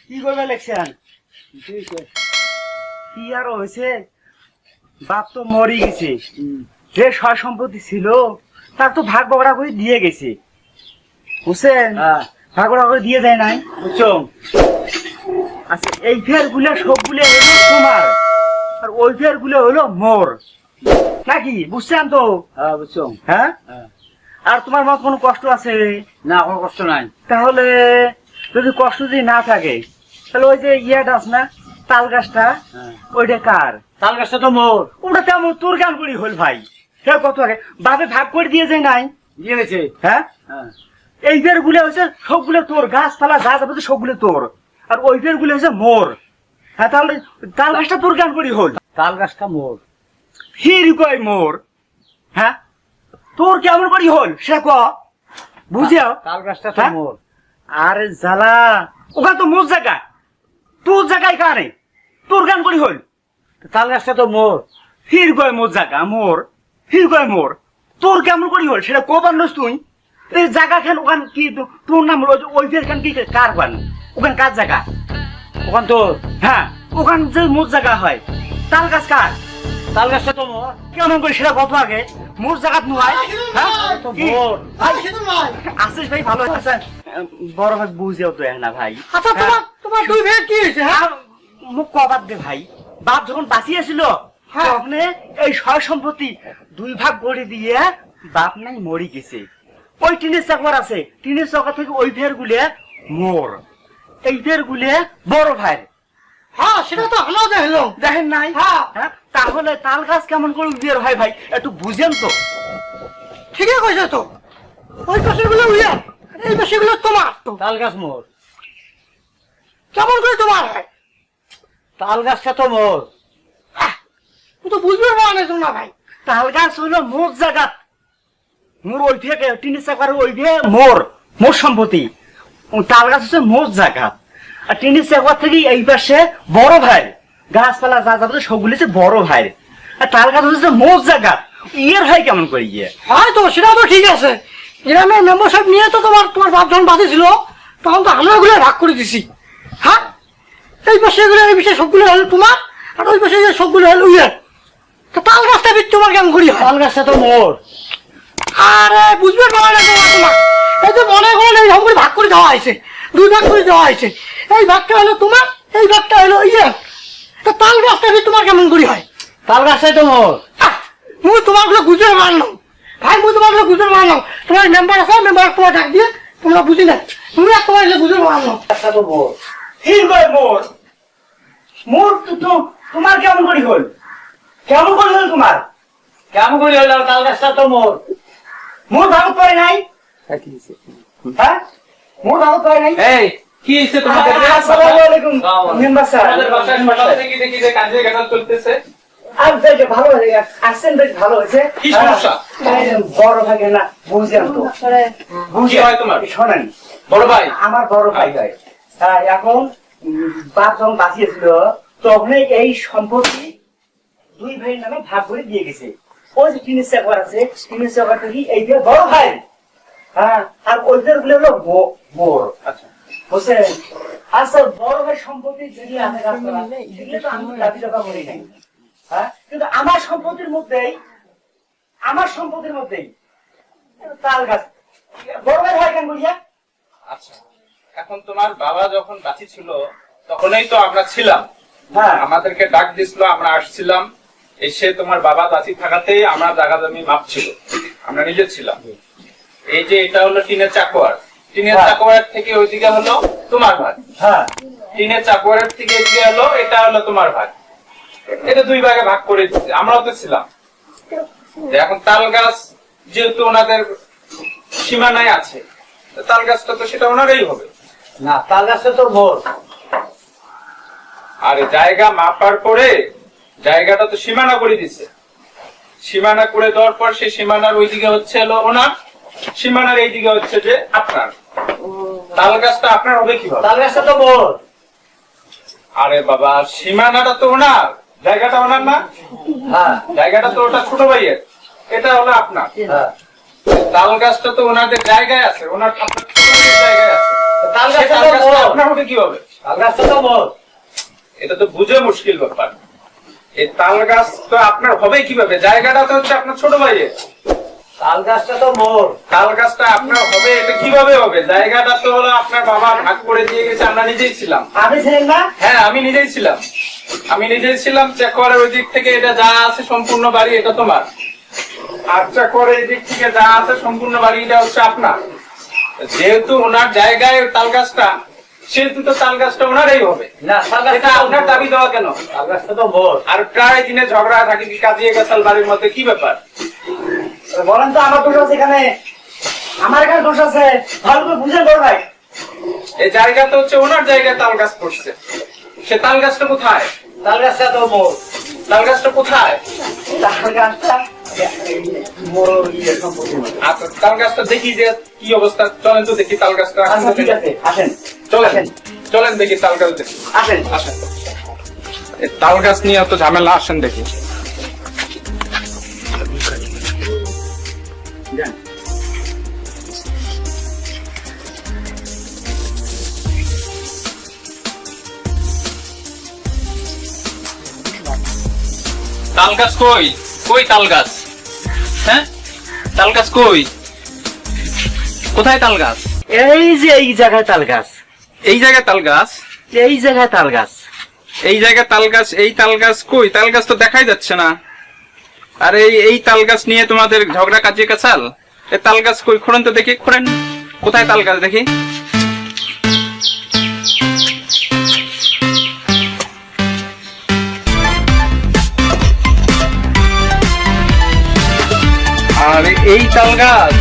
কি করবে লেখছেন? কি আর হয়েছে? বাপ তো মরে গেছে, যে সয় সম্পত্তি ছিল তার তো ভাগ বকরা করে দিয়ে গেছে, বুঝছেন? ভাগ বকরা করে দিয়ে যায় নাই, বুঝছো? আচ্ছা, এই ফের গুলা সবগুলো হলো তোমার, আর ওই ফের গুলো হলো মোর, নাকি? বুঝছেন তো? হ্যাঁ বুঝছো। হ্যাঁ, আর তোমার মত কোনো কষ্ট আছে? না, কোনো কষ্ট নাই। তাহলে যদি কষ্ট যদি না থাকে, তাহলে ওই যে ইয়াটা আছে না, তাল গাছটা, ওইটা কার? তাল গাছটা তো মোর। ওটা তেমন তোর গান করি হল ভাই। হ্যাঁ, কত আগে বাপে ভাগ করে দিয়ে যায় নাই? দিয়ে গেছে। হ্যাঁ, এই ফের গুলো হচ্ছে সবগুলো তোর, গাছপালা যা যাবে সবগুলো তোর, আর ওই ফের গুলো হচ্ছে মোর। হ্যাঁ, তাহলে তাল গাছটা তোর গান করি হল। তাল গাছটা মোর। ফির কয় মোর? হ্যাঁ, তোর কেমন করি হল সে ক, বুঝাও। তাল গাছটা তো মোর। আরে জ্বালা, ওখানে তো মোর জায়গা, তোর জায়গায় কারে তোর গান করি হল? তাল গাছটা তো মোর। ফির কয় মোর জায়গা মোর, ফির কয় মোর, তোর কেমন করি হল সেটা কবার নস তুই? এই জায়গা খান ওখান কি তোর নাম হলো? ওই ফের খান কি কার খান? ওখান কার জায়গা? ওখান তোর। হ্যাঁ, ওখান যে মোর জায়গা হয়, তাল গাছ কার? তাল গাছটা তো মোর। কেমন করে সেটা কত আগে মোর জায়গা নয়? হ্যাঁ, তো মোর। আসিস ভাই, ভালো আছেন? বড় ভাই বুঝেও তো না ভাই। আচ্ছা, তোমার দুই ভাই কি হয়েছে? হ্যাঁ, মুখ কবাদ দে ভাই। বাপ যখন বাঁচিয়েছিল তখন এই সয় সম্পত্তি দুই ভাগ করে দিয়ে বাপ নাই মরি গেছে। ওই টিনের চাকর আছে, টিনের চাকর থেকে ওই ফের গুলে মোর, এই ফের গুলে বড় ভাই। হ্যাঁ, সেটা তো আমরাও দেখলাম। দেখেন নাই? হ্যাঁ, তাহলে তাল গাছ কেমন করে বিয়ের হয় ভাই, একটু বুঝেন তো। ঠিকই কইছো তো। ওই পাশেগুলো উইয়া, এই পাশেগুলো তোমার। তাল গাছ মোর। কেমন করে তোমার হয়? তাল গাছটা তো মোর। তুই তো বুঝবে না ভাই। তাল গাছ হইলো মোর জায়গা, মোর ওই থেকে টিনের চাকার ওই দিয়ে মোর, মোর সম্পত্তি। তাল গাছ হচ্ছে মোর জায়গা, আর টিনের চাকার থেকে এই পাশে বড় ভাই, গাছপালা যা যাবে সবগুলি হচ্ছে বড় ভাই, আর তাল গাছ হচ্ছে মোর জায়গা। ইয়ের হয় কেমন করে গিয়ে? হয় তো, সেটা তো ঠিক আছে। গ্রামের মেম্বারশিপ নিয়ে তো তোমার বাপ যখন বাদে ছিল তখন তো আমরা ওগুলো ভাগ করে দিছি। হ্যাঁ, এই পাশে এগুলো, এই পাশে সবগুলো হলো তোমার, আর ওই পাশে সবগুলো হলো ইয়ে। তো তাল গাছটা তোমার কেমন করি? তাল গাছটা তো মোর। আরে বুঝবে পারে না তোমার। এই যে মনে করেন এই সবগুলো ভাগ করে দেওয়া হয়েছে, দুই ভাগ করে দেওয়া হয়েছে। এই ভাগটা হলো তোমার, এই ভাগটা হলো ইয়ে। তো তাল গাছটা তোমার কেমন করি হয়? তাল গাছটাই তো মোর। মুই তোমার গুলো গুজরে মারলাম ভাই, মুই তোমার গুলো গুজরে মারলাম। তোমার মেম্বার আছে, মেম্বার তোমার ডাক দিয়ে তোমরা বুঝি না, মুই আর তোমার গুজরে মারলাম। গাছটা তো মোর। ঠিক হয় মোর, মোর তো তোমার কেমন করে হল? কেমন করে হল তোমার? কেমন করি হইল? তাল গাছটা তো মোর। মোর ভাগত পারে নাই? হ্যাঁ, মোর ভাগত পারে নাই? এই কি হইছে তোমাদের? আসসালামু আলাইকুম মেম্বার স্যার। আমাদের বাসায় সকাল থেকে দেখি যে কাজে গানা চলতেছে। আর বেশ ভালো হয়ে গেছে, আসছেন বেশ ভালো হয়েছে। কি সমস্যা? বড় ভাই না বুঝলাম তো। কি হয় তোমার? শোনেন, বড় ভাই আমার বড় ভাই হয়। এখন বাপ যখন বাঁচিয়েছিল তখন এই সম্পত্তি দুই ভাইয়ের নামে ভাগ করে দিয়ে গেছে। ওই যে টিনের চাকর আছে, টিনের চাকর থেকে এই যে বড় ভাই, হ্যাঁ, আর ওইদের গুলো হলো বোর। আচ্ছা, বুঝছেন? আচ্ছা, বড় ভাই সম্পত্তি যদি আছে গাছপালা, সেগুলো তো আমি দাবি টাকা করি নাই। হ্যাঁ, কিন্তু আমার সম্পত্তির মধ্যেই তাল গাছ বড় ভাই হয় কেন বলিয়া? আচ্ছা, এখন তোমার বাবা যখন বাঁচি ছিল তখনই তো আমরা ছিলাম। হ্যাঁ, আমাদেরকে ডাক দিছিল, আমরা আসছিলাম। এসে তোমার বাবা বাঁচি থাকাতেই আমরা জায়গা জমি মাপছিল, আমরা নিজে ছিলাম। এই যে এটা হলো টিনের চাকোয়ার, টিনের চাকোয়ার থেকে ওইদিকে হলো তোমার ভাগ। হ্যাঁ, টিনের চাকোয়ারের থেকে এদিকে হলো, এটা হলো তোমার ভাগ। এটা দুই ভাগে ভাগ করে দিচ্ছে, আমরাও তো ছিলাম। এখন তাল গাছ যেহেতু ওনাদের সীমানায় আছে, তাল গাছটা তো সেটা ওনারই হবে না। তাল গাছটা তো মোর। আর জায়গা মাপার পরে জায়গাটা তো সীমানা করে দিছে, সীমানা করে দেওয়ার পর সেই সীমানার ওইদিকে হচ্ছে হলো ওনার, সীমানার এইদিকে হচ্ছে যে আপনার। তাল গাছটা আপনার হবে কিভাবে? তাল গাছটা তো মোর। আরে বাবা, সীমানাটা তো ওনার, জায়গাটা ওনার না? হ্যাঁ, জায়গাটা তো ওটা ছোট ভাইয়ের, এটা হলো আপনার। হ্যাঁ। তাল গাছটা তো ওনাদের জায়গায় আছে, ওনার আপনার ছোট ভাইয়ের জায়গায় আছে। তাল সেই গাছটা তাল তো গাছটা মোর। আপনার হবে কিভাবে? তাল গাছটা তো মোর। এটা তো বুঝে মুশকিল ব্যাপার। এই তাল গাছ তো আপনার হবে কিভাবে? জায়গাটা তো হচ্ছে আপনার ছোট ভাইয়ের। তাল গাছটা তো মোর। তাল গাছটা আপনার হবে এটা কিভাবে হবে? জায়গাটা তো হলো আপনার বাবা ভাগ করে দিয়ে গেছে, আমরা নিজেই ছিলাম। আপনি ছিলেন না? হ্যাঁ, আমি নিজেই ছিলাম চেক করে ওই দিক থেকে এটা যা আছে সম্পূর্ণ বাড়ি এটা তোমার, আর চেক করে এই দিক থেকে যা আছে সম্পূর্ণ বাড়ি এটা হচ্ছে আপনার। যেহেতু ওনার জায়গায় তাল গাছটা, সেহেতু তো তাল গাছটা ওনারই হবে। না, তাল এটা গাছটা আপনার দাবি দেওয়া কেন? তাল গাছটা তো মোর। আর প্রায় দিনে ঝগড়া থাকে কি কাজিয়ে গেছাল বাড়ির মধ্যে, কি ব্যাপার? বলেন তো আমার দোষ আছে এখানে? আমার এখানে দোষ আছে, ভালো করে বুঝেন বড় ভাই। এই জায়গাটা হচ্ছে ওনার জায়গায় তাল গাছ পড়ছে, সে তাল গাছটা কোথায়? তাল গাছটা তো মোর। তাল গাছটা কোথায়? তাল গাছটা বড় ইয়ে সম্পত্তি না। আচ্ছা, তাল গাছটা দেখি যে কি অবস্থা, চলেন তো দেখি তাল গাছটা। আচ্ছা ঠিক আছে, আসেন চলেন চলেন দেখি তাল গাছ দেখি। আসেন। আসেন, এই তাল গাছ নিয়ে এত ঝামেলা, আসেন দেখি। যান। তাল গাছ কই? কই তাল গাছ? হ্যাঁ, তাল গাছ কই? কোথায় তাল গাছ? এই যে এই জায়গায় তাল গাছ, এই জায়গায় তাল গাছ, এই জায়গায় তাল গাছ। এই জায়গায় তাল গাছ। এই তাল গাছ কই? তাল গাছ তো দেখাই যাচ্ছে না। আর এই তাল গাছ নিয়ে তোমাদের ঝগড়া কাজিয়ে কাছাল? এই তাল গাছ কই? খোঁড়েন তো দেখি, খোঁড়েন। কোথায় তাল গাছ দেখি? আর এই তাল গাছ,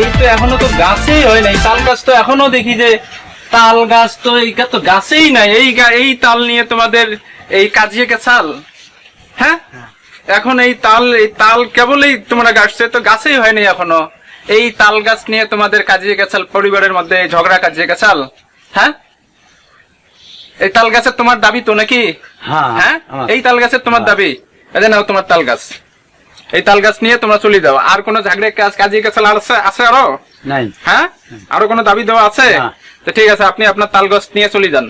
এই তো এখনো তো গাছেই হয় নাই। তাল গাছ তো এখনো দেখি যে তাল গাছ তো এইটা তো গাছেই নাই। এই তাল নিয়ে তোমাদের এই কাজিয়ে গেছাল? হ্যাঁ, এখন এই তাল কেবলই তোমরা গাছছে, তো গাছেই হয়নি এখনো। এই তাল গাছ নিয়ে তোমাদের কাজিয়ে গেছাল, পরিবারের মধ্যে ঝগড়া কাজিয়ে গেছাল? হ্যাঁ, এই তাল গাছের তোমার দাবি তো নাকি? হ্যাঁ, এই তাল গাছের তোমার দাবি। এই যে নাও তোমার তাল গাছ। এই তাল গাছ নিয়ে তোমরা চলে যাও। আর কোনো ঝগড়া কাজিয়ে গেছাল আছে আরো? নাই। হ্যাঁ, আরো কোনো দাবি দেওয়া আছে? তো ঠিক আছে, আপনি আপনার তাল গাছ নিয়ে চলে যান।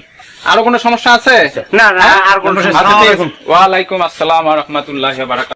আরো কোনো সমস্যা আছে? না না, হ্যাঁ? আর কোনো সমস্যা আচ্ছা, ঠিক নেই। আছে। ওয়ালাইকুম আসসালাম ওয়া রাহমাতুল্লাহি ওয়া বারাকাতুহু।